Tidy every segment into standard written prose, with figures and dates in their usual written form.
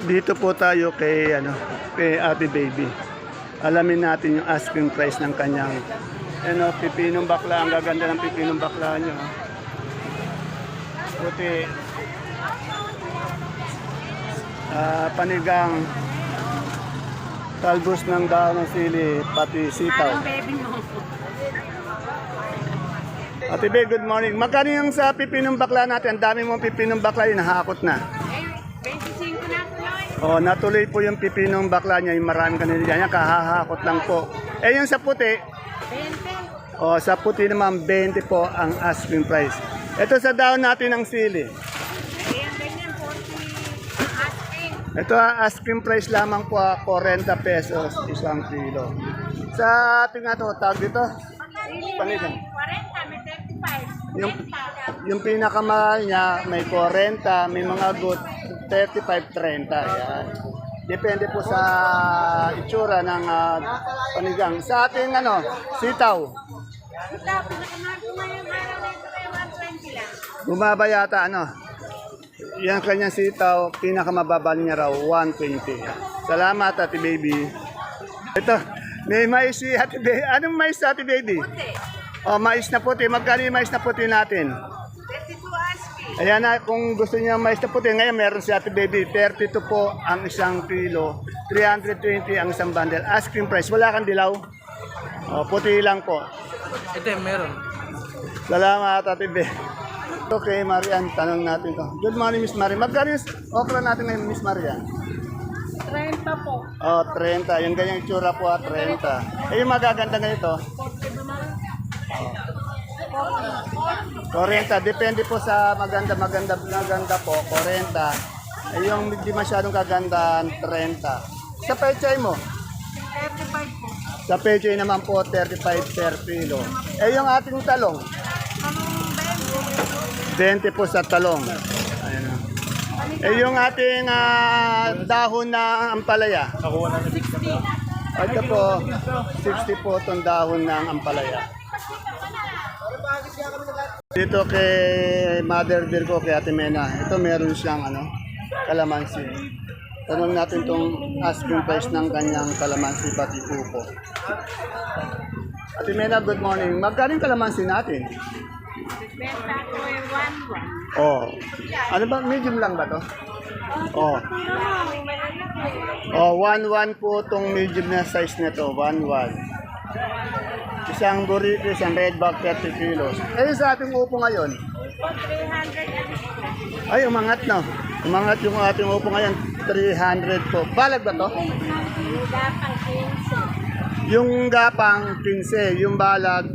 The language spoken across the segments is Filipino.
Dito po tayo kay Ate Baby. Alamin natin yung asking price ng kanyang pipinong bakla. Ang gaganda ng pipinong bakla nyo. Puti. Panigang. Talbos ng dahon ng sili, pati sitaw. Ate Baby, good morning. Magkano yung sa pipinong bakla natin? Ang dami mong pipinong bakla, yun nahakot na. 25 na tuloy. Oh, natuloy po yung pipinong bakla niya, yung maraming kanila niya, kahahakot lang po. Yung sa puti, 20. oh, sa puti naman 20 po ang asking price. Ito sa dahon natin ng sili. Ayan, ganyan, 40 asking. Ito asking price lamang po 40 pesos isang kilo. Sa ating tawag dito, Sili, Panigang. may 40, may 35. yung, yung pinakamahal niya may 40, may mga good 35, 30. Yan. Depende po sa itsura ng panigang. Sa ating sitaw, Ito, pinakamahal ko ngayong araw na ito ay 120 lang. bumaba yata Yan kanyang sitaw, pinakamababa niya raw 120. Salamat Ate Baby. Ito, may mais si Ate Baby. Anong mais Ate Baby? Puti, Oh, mais na puti. Magkano yung mais na puti natin? 32 asking. Ayan na, kung gusto niya mais na puti, ngayon meron si Ate Baby. 32 po ang isang kilo. 320 ang isang bundle. Asking price. Wala kang dilaw? Oh, puti lang po. Ito meron. Salamat Ate Baby. Okay, Marian, tanong natin to. Good morning, Miss Marian. Magkano yung okra natin ngayon, Miss Marian? 30 po. Oh, 30. Yung ganyang itsura po, 30. Yung magaganda ganito? 40 ba man? 40. Depende po sa maganda po, 40. Yung hindi masyadong kaganda, 30. Sa pechay mo? 35 po. Sa pechay naman po, 35 per kilo. Yung ating talong? Anong 20 po sa talong. Ayan na. Yung ating dahon na ampalaya? 60? Ito po, 60 po itong dahon ng ampalaya. Dito kay Mother Virgo, kay Ate Mena, ito meron siyang kalamansi. Tanong natin itong asking price ng kanyang kalamansi pati upo. Ate Mena, good morning. Magkano yung kalamansi natin? Benta ko ay 1-1. Oh. Ano ba? Medium lang ba to? Oh. Malalaki. Oh, 1-1 po itong medium na size na to. 1-1. Isang burrito, isang red bag, 30 kilos. Sa ating upo ngayon? Upo 300. Ay, umangat na. Umangat yung ating upo ngayon. 300 po. Balag ba to? Gapang 15. Yung gapang, 15. Yung balag,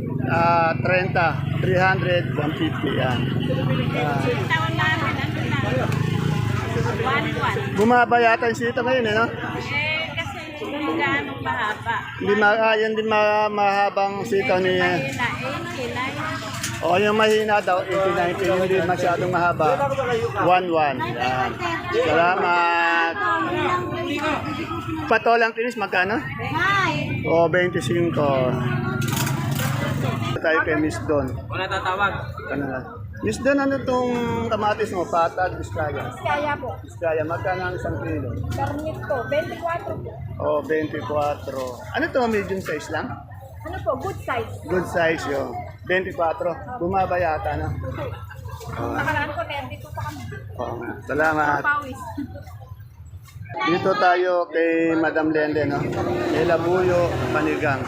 30. 300, 150. Yan. Taon namin, ano na? 1-1. Bumaba yata yung sita ngayon, no? Kasi hindi gaano mahaba. Yan din mahabang sitaw ni... Mahina, 89. O, yung mahina daw, 80-90. Yung hindi masyadong mahaba, 1-1. Yan. Salamat. Patolang tinis, magkano? Hi! O, 25. Tayo kay Miss Don. Wala tatawag. Ano na? Miss Don, ano itong kamatis mo? Patag, Biskaya. Kaya po. Biskaya, magkano ang isang kilo? Garnit po, 24 po. O, 24. Ano to, medium size lang? Ano po, good size. Good size yun. 24. Bumaba yata, no? Nakaraan ko, 22 pa kami. Oo nga. Salamat. Pawis. Dito tayo kay Madam Lende, no? May labuyo, panigang.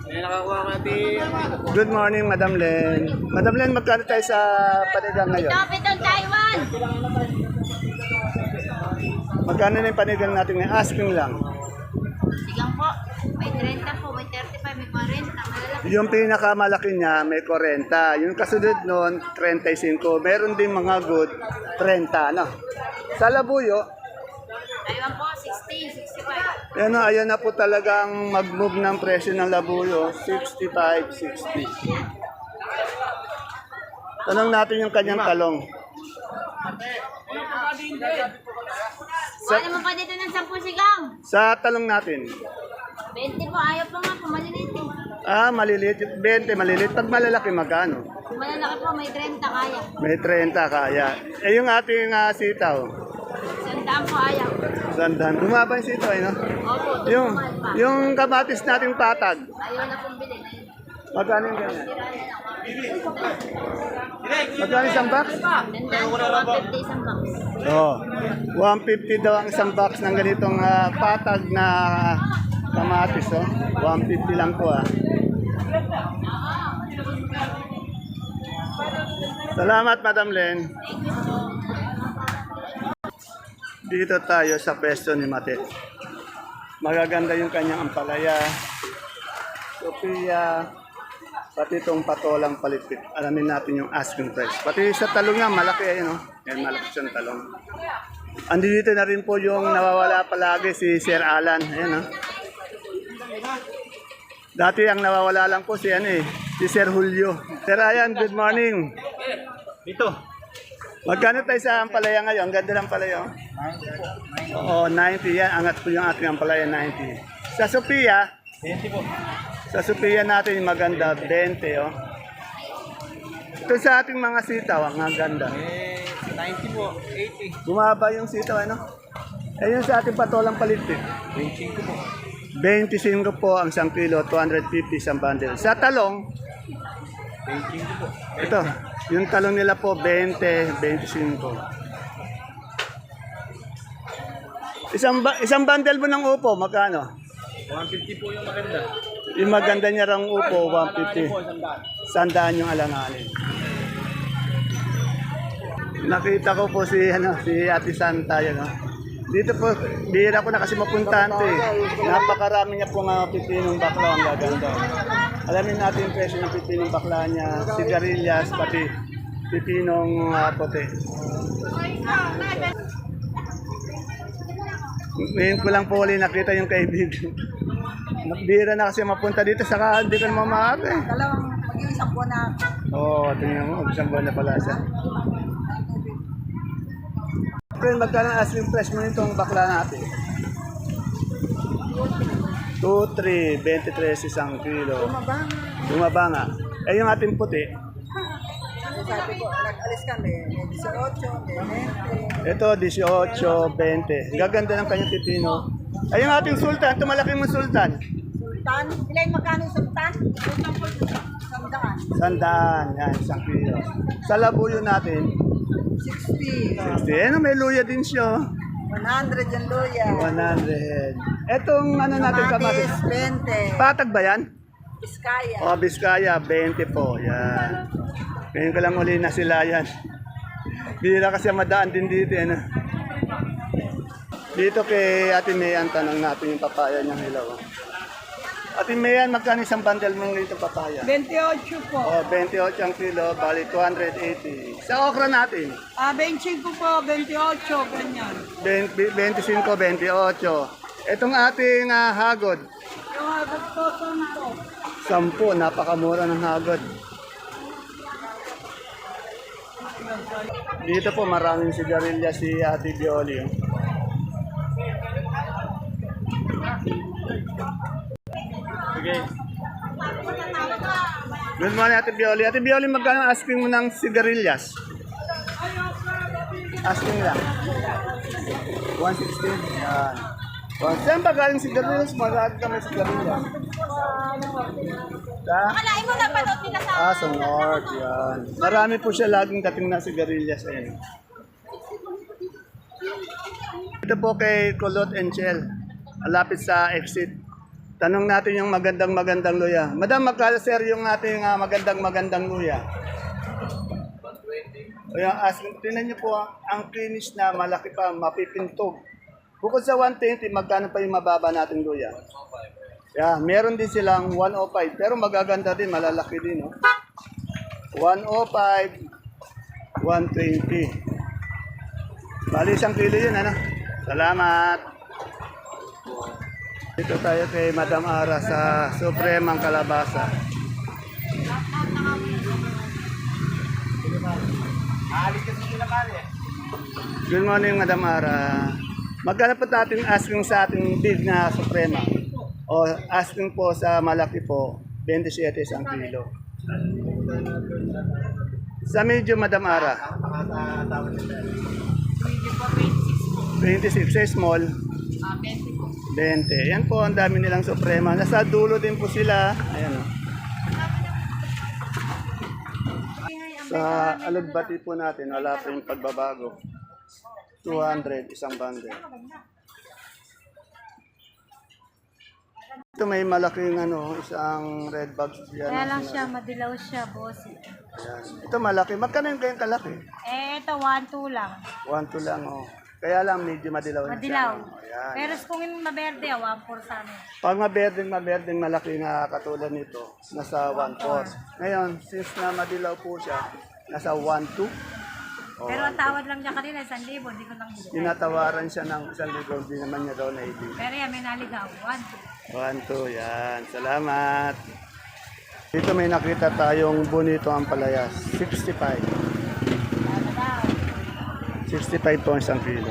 May nakakuha ko natin. Good morning, Madam Len. Madam Len, magkano tayo sa panigang ngayon? Itong Taiwan! Magkano na yung panigang natin ngayon? Asking lang. Sigang po, may 30 po, may 35, may 40. Malalaki. Yung pinakamalaki niya, may 40. Yung kasunod nun, 35. Meron din mga good, 30. No? Sa labuyo, Taiwan po, 60, 65. ayan na po talagang mag-move ng presyo ng labuyo, 65, 60. Tanong natin yung kanyang talong. Ano mo pa dito ng 10 sigang? Sa talong natin, 20 po, ayaw pa nga po, maliliit eh. Maliliit. 20, maliliit. Pag malalaki, magkano? Malalaki po, may 30 kaya. May 30 kaya. Yung ating sitaw. Sandaan po ayaw. Sandaan. Bumaba yung sito, no? Opo, Yung, tumal pa. yung kamatis nating patag. Ayaw na pong bilhin. Magkano yung ganyan? Magkano isang box? Nandaan po 150 isang box. Oh, 150 daw ang isang box ng ganitong patag na kamatis, oh. 150 lang po, ah. Salamat, Madam Len. Dito tayo sa pwesto ni Mate. Magaganda yung kanyang ampalaya, Sophia, pati itong patolang palitpit. Alamin natin yung asking price. Pati sa talong nga, malaki ayun, oh. Yan, malaki siyang talong. Andito na rin po yung nawawala palagi si Sir Alan. Ayan, oh. Dati ang nawawala lang po si, si Sir Julio. Sir Ayan, good morning. Dito. Magkano tayo sa ampalaya ngayon? Ang ganda ng ampalaya, oh. Oo, 90 yan. Angat po yung ating ampalaya, 90. Sa Sophia, 20 po. sa Sophia natin maganda, 20, oh. Ito sa ating mga sitaw, ang ganda. 90 po. 80. Bumaba yung sitaw, ano? Ayun sa ating patolang palitpit. 25 po. 25 po ang 1 kilo, 250 isang bundle. Sa talong, 25 po. ito, yung talong nila po, 20, 25. Isang bundle mo ng upo, magkano? 150 po yung maganda. Yung maganda niya rang upo, Alanganin po, 150. 100. Sandaan yung alanganin. Nakita ko po si Ate Santa yan, no? Dito po, bihira ko na kasi mapuntahan to, eh. Napakarami niya pong pipinong bakla, ang gaganda. Alamin natin yung presyo ng pipinong bakla niya, sigarilyas, pati pipinong puti. Ngayon ko lang po ulit nakita yung kaibigan. Bihira na kasi mapunta dito, saka hindi ka naman maaga, eh. Dalawang mag-iisang buwan na Oo, tingnan mo, isang buwan na pala siya. Friend, magkano ang asking price mo nitong bakla natin? 2, 3, 23 isang kilo. mabang. Bumaba nga. Eh, yung ating puti, Sabi ko, nag-alis kami, may 18, may 20. ito 18, 20. Gaganda ng kanyang pipino. Ay, yung ating sultan, tumalaki mo sultan. Sultan, ilan magkano yung sultan? Sultan po, sandaan. Sandaan, yan, isang kilo. Sa labuyo natin, 60. 60. May luya din siya. 100 yung luya. 100. Etong natin Kamatis, kamatis. 20. Patag ba yan? Biskaya. O, Biskaya, 20 po. Yan. Ngayon ko lang uli na sila yan. Bira kasi madaan din dito. Ano? Dito kay Ate Mayan, tanong natin yung papaya niyang hilaw. Ate Mayan, magkano isang bundle mo ng itong papaya? 28 po. O, 28 ang kilo, bali 280. Sa okra natin, 25 po, 28, ganyan. 25, 28. Itong ating hagod, Yung agad po, 10, napakamura ng hagod. Dito po maraming sigarilya si Ate Bioli. Oh. Okay. Good morning, Ate Bioli. Ate Bioli, magkano ang asking mo ng sigarilyas? Asking lang. 160. Yan. Saan ba galing sigarilyas? Marami kami sigarilyas. Sa? Kalain mo na panood nila sa... Sa North, yan. Marami po siya laging dating na sigarilyas. Ayun. Ito po kay Kulot and Shell. Malapit sa exit. Tanong natin yung magandang luya. Madam, magkano sir yung ating magandang luya? O yung tinan niyo po ang finish na malaki pa, mapipintog. Bukod sa 120, magkano pa yung mababa nating luya? Yeah, meron din silang 105, pero magaganda din, malalaki din. No? 105, 120. Bali, 1 kilo yun, ano? Salamat. Dito tayo kay Madam Ara sa Supremang Kalabasa. Good morning, Madam Ara. Magkano po ating asking sa ating big na Suprema? O asking po sa malaki po, 27 isang kilo. Sa medyo, Madam Ara? Medyo po 26 po. 26. Sa small, 20 po. 20. Yan po, ang dami nilang suprema. Nasa dulo din po sila. Ayan o. Sa alugbati po natin, wala po yung pagbabago. 200, isang bundle. Ito may malaking isang red bag. Yan, Kaya lang siya, madilaw siya, boss. Ayan. Ito malaki. Magkano yung ganyan kalaki? Ito, 1-2 lang. 1 lang, oh. Kaya lang medyo madilaw yung Madilaw. siya. Ayan. Pero kung yung maberde, 1-4 sa amin. Pag maberdeng malaki na katulad nito, nasa 1/4. Ngayon, since na madilaw po siya, nasa 1/2. Pero ang tawad lang niya kanina, 1,000, hindi ko lang bigay. Tinatawaran siya ng 1,000, hindi naman niya daw naibig. Pero yan, may naligaw, 1-2. 1/2, yan. Salamat. Dito may nakita tayong bonito ang palayas. 65. 65 po isang kilo.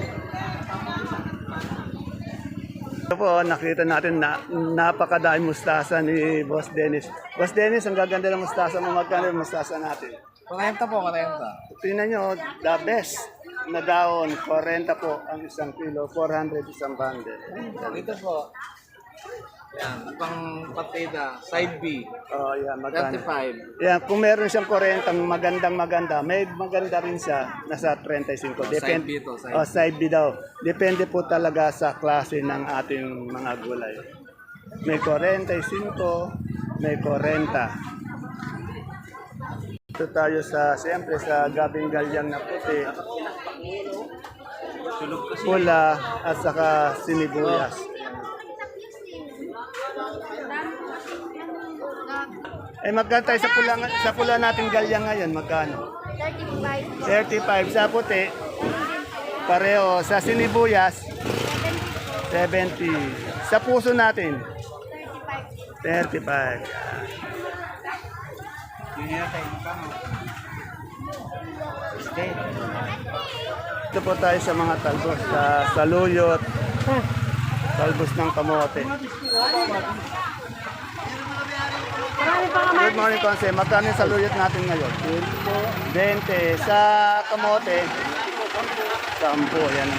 Ito po, nakita natin na napakadaming mustasa ni Boss Dennis. Boss Dennis, ang gaganda ng mustasa mo. Magkano yung mustasa natin? 40 po, 40. Tingnan nyo, the best na daon, 40 po ang isang kilo, 400 isang bundle. Dito po. Yan, pang patida, side B, Oh, yan, magkano? 35. Yan, kung meron siyang 40 maganda, may maganda rin siya, nasa 35. Side B to, side B. Side B daw. Depende po talaga sa klase ng ating mga gulay. May 45, may 40. Ito tayo siyempre sa gabing galyang na puti, pula, at saka sinibuyas. Magkano tayo sa pula natin galyang ngayon? Magkano? 35 sa puti. Pareho. Sa sinibuyas, 70. Sa puso natin, 35. Ito po tayo sa mga talbos. Sa saluyot, talbos ng kamote. Good morning, Conse. Magkano yung saluyot natin ngayon? 20. Sa kamote, 10. Yan.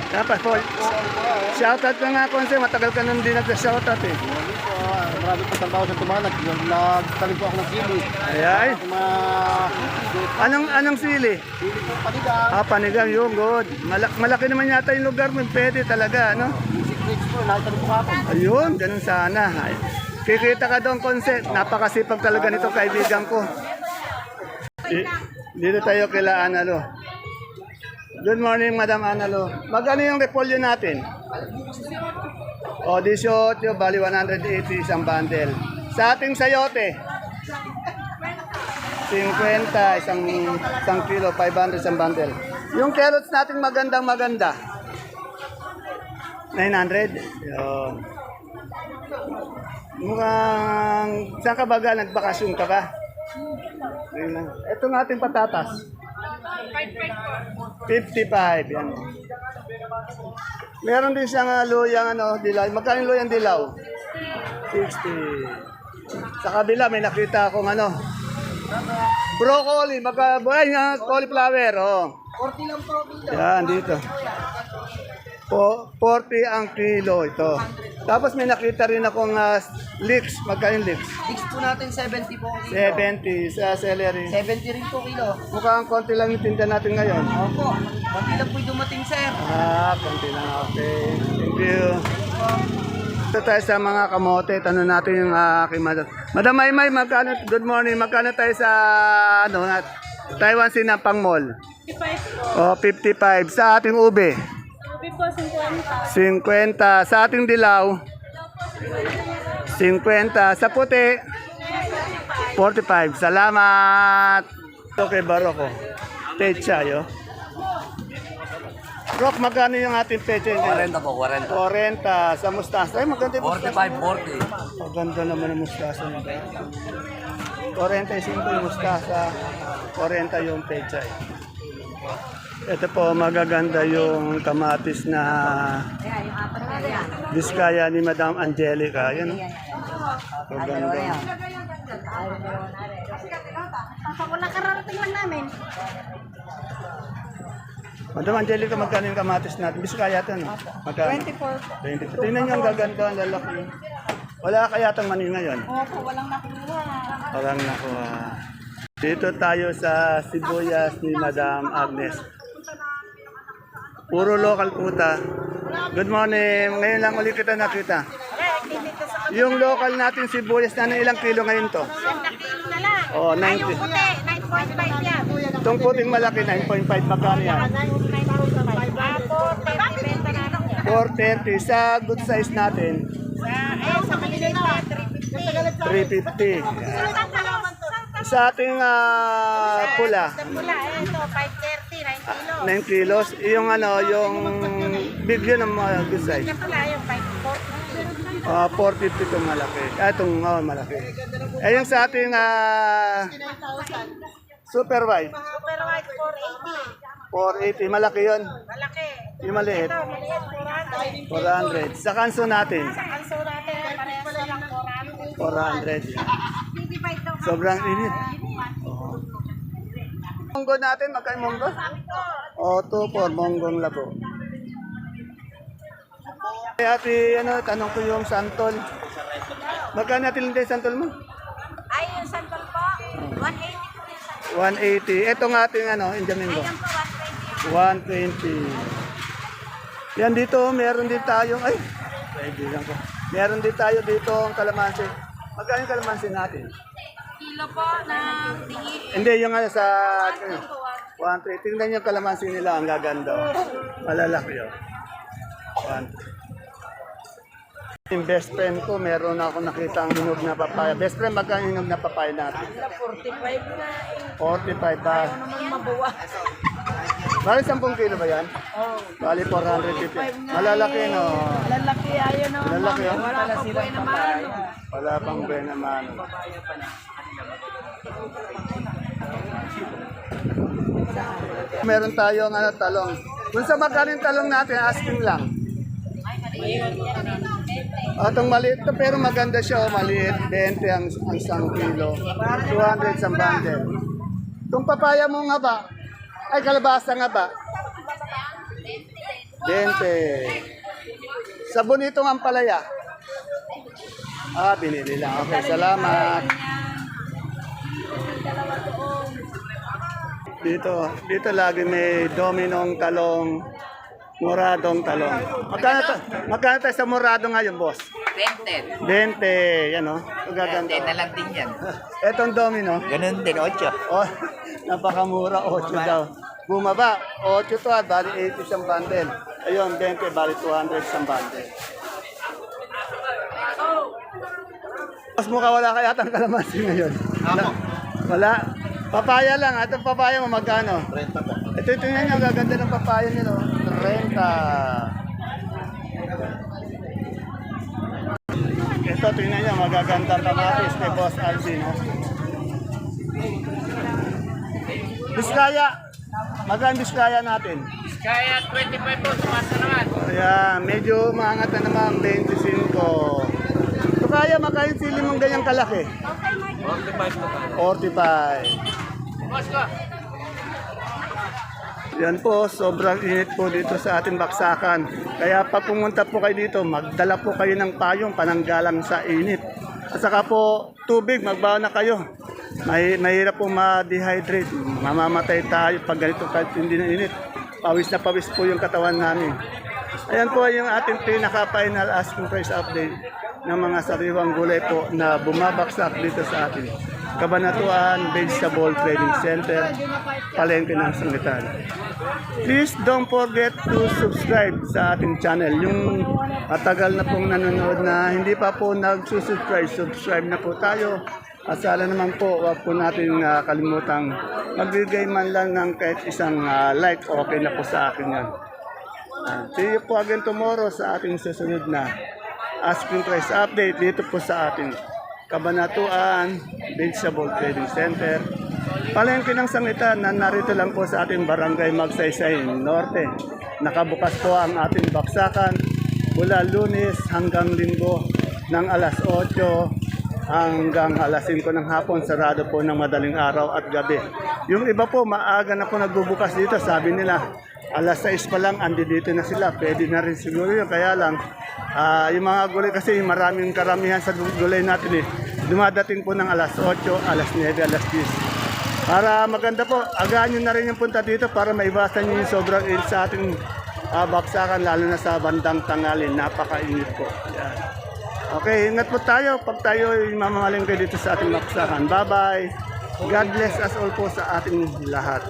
Dapat po. Shoutout ka nga, Conse. Matagal ka nung di nag-shoutout eh. Marami po trabaho sa tumanag. Nagtalim po ako ng sili. Ayan. Anong sili? Sili po panigang. Panigang yun, good. Malaki naman yata yung lugar mo. Pwede talaga, ano? Music grades po, nakitalim po ako. Ayun, ganun sana. Ay, kikita ka doon, Concept. Napakasipag talaga nito kaibigan ko. Dito tayo kila Analo. Good morning, Madam Analo. Magkano yung repolyo natin? 18, bali 180 isang bundle. Sa ating sayote, 50 isang kilo, 500 isang bundle. Yung carrots natin maganda. 900. Yun. Mukhang, saan ka baga? Nagbakasyon ka ba? Ito ng ating patatas. 55. Yan. Meron din siyang luyang dilaw. Magkano yung luyang dilaw? 60. Sa kabila may nakita akong broccoli. Cauliflower. Oh. 40 lang po. Yan, dito. 40 ang kilo ito. Tapos may nakita rin akong leeks. Magkano yung leeks? Fix po natin 70 po kilo. 70 sa celery. 70 rin po kilo. Mukhang konti lang yung tinda natin ngayon. Opo. Konti lang po yung dumating, sir. Konti lang. Okay. Thank you. Ito tayo sa mga kamote. Tanong natin yung kay Madam. Madam Maymay, magkano? Good morning. Magkano tayo sa Taiwan Sinapang Mall? 55. 55. Sa ating ube? Ube po, 50. 50. Sa ating dilaw? 50. Sa puti? 45. Salamat. Okay, Baroko. Pecha, yo. Rock, magkano yung ating pecha? 40 po, 40. 40. Sa mustasa. Ay, maganda yung mustasa. 45, 40. Maganda naman yung mustasa nito. 45 yung mustasa. 40 yung pecha. Ito po, magaganda yung kamatis na Biskaya ni Madam Angelica. Yan. Maganda. Wala kararating lang namin. Madam Angelica, magkano yung kamatis natin? Biskaya ito, no? Magkano? 24 po. 24. Tingnan nyo ang gaganda, ang lalaki. Wala kaya itong mani ngayon? Opo, walang nakuha. Walang nakuha. Dito tayo sa sibuyas ni Madam Agnes. Puro local puta. Good morning. Ngayon lang ulit kita nakita. Yung local natin sibuyas na ilang kilo ngayon to? 30 kilo na lang. Oh, 90. Puti, 9.5 yan. Itong puting malaki, 9.5. Magkano yan? 4.30 benta natin yan. 430. Sa good size natin, Sa Manila, 350. 350. Sa ating pula, Mula, ito, 5.30, 9 kilo. 9 kilos. Yung yung big yun ng good size. Ito pala yung 5.40. 450 itong malaki. Itong malaki. Eh yung sa ating super white, Super white, 480. 480. Malaki yun. Malaki. Yung maliit, Ito, maliit, 400. 400. Sa kanso natin, Sa kanso natin, parehas na lang 400. 400. Sobrang init. Monggo natin, magkano monggo? O, 2 monggong labo. Ate, tanong ko yung santol. Magkano natin yung santol mo? Ay, yung santol po, 180 po yung santol. 180. Ito nga ating Indiamingo. Ayan po, 120. 120. Yan dito, meron din tayong, kaibigan ko. Meron din tayo dito ang kalamansi. Magkano yung kalamansi natin? Kilo po ng dingi. Hindi, yung sa 130. Tingnan yung kalamansi nila, ang gaganda. Malalaki yun. 130. Yung best friend ko, meron ako nakita ang hinog na papaya. Best friend, magkano hinog na papaya natin? 45 na 45 ba? naman mabuwa. Bali 10 kilo ba yan? Oh. Bali 450. Malalaki, no? Lalaki ayaw naman. Malalaki, oh. Wala pa po naman. Wala pang buena mano. Meron tayong talong. Kung sa magkano yung talong natin, asking lang. Itong maliit to, pero maganda siya. Maliit, 20 ang isang kilo. 200 sa bundle. Itong papaya mo nga ba? Ay, kalabasa nga ba? 20. Sa bonitong ampalaya. Binili lang. Okay, salamat. Dito lagi may dominong talong, muradong talong. Magkano tayo sa murado ngayon, boss? 20. 20, yan o. Gaganda. 20 na lang din yan. Etong domino, Ganun din, 8. oh, napakamura, 8 daw. Bumaba, 8 to bali 80 isang bundle. Ayun, 20, bali 200 isang bundle. Mas mukha wala kaya atang kalamansi ngayon. Wala. Papaya lang. Itong papaya mo magkano? 30 po. Ito tingnan nyo, gaganda ng papaya nila. 30. Ito tingnan nyo, magaganda ang kamatis kay Boss Alvin. Biskaya. Magkano Biskaya natin? Kaya 25 po, sumasa naman. Ayan, medyo maangat na naman, 25. Ito kaya makain sili mong ganyang kalaki? 45 po tayo. 45. Boss ko. Yan po, sobrang init po dito sa ating baksakan. Kaya pag pumunta po kayo dito, magdala po kayo ng payong pananggalang sa init. At saka po, tubig, magbawa na kayo. Mahirap po ma-dehydrate. Mamamatay tayo pag ganito kahit hindi na init. Pawis na pawis po yung katawan namin. Ayan po yung ating pinaka-final asking price update ng mga sariwang gulay po na bumabaksak dito sa atin. Kabanatuan Vegetable Trading Center, Palengke ng Sangitan. Please don't forget to subscribe sa ating channel. Yung matagal na pong nanonood na hindi pa po nagsusubscribe, subscribe na po tayo. At sana naman po, wag po natin kalimutang magbigay man lang ng kahit isang like, okay na po sa akin yan. See you po again tomorrow sa ating susunod na asking price update dito po sa ating Kabanatuan Vegetable Trading Center, Palengke ng sangitan na narito lang po sa ating barangay Magsaysay Norte. Nakabukas po ang ating baksakan mula Lunes hanggang Linggo ng alas 8 hanggang alas 5 ng hapon. Sarado po ng madaling araw at gabi. Yung iba po maaga na po nagbubukas dito, sabi nila alas 6 pa lang andi dito na sila. Pwede na rin siguro yun. Kaya lang yung mga gulay kasi maraming karamihan sa gulay natin dumadating po ng alas 8, alas 9, alas 10. Para maganda po, agahan nyo na rin yung punta dito para maiwasan nyo yung sobrang init sa ating baksakan, lalo na sa bandang tangali. Napakainit po. Yan. Okay, ingat po tayo pag tayo mamamaling kayo dito sa ating baksakan. Bye-bye. God bless us all po sa ating lahat.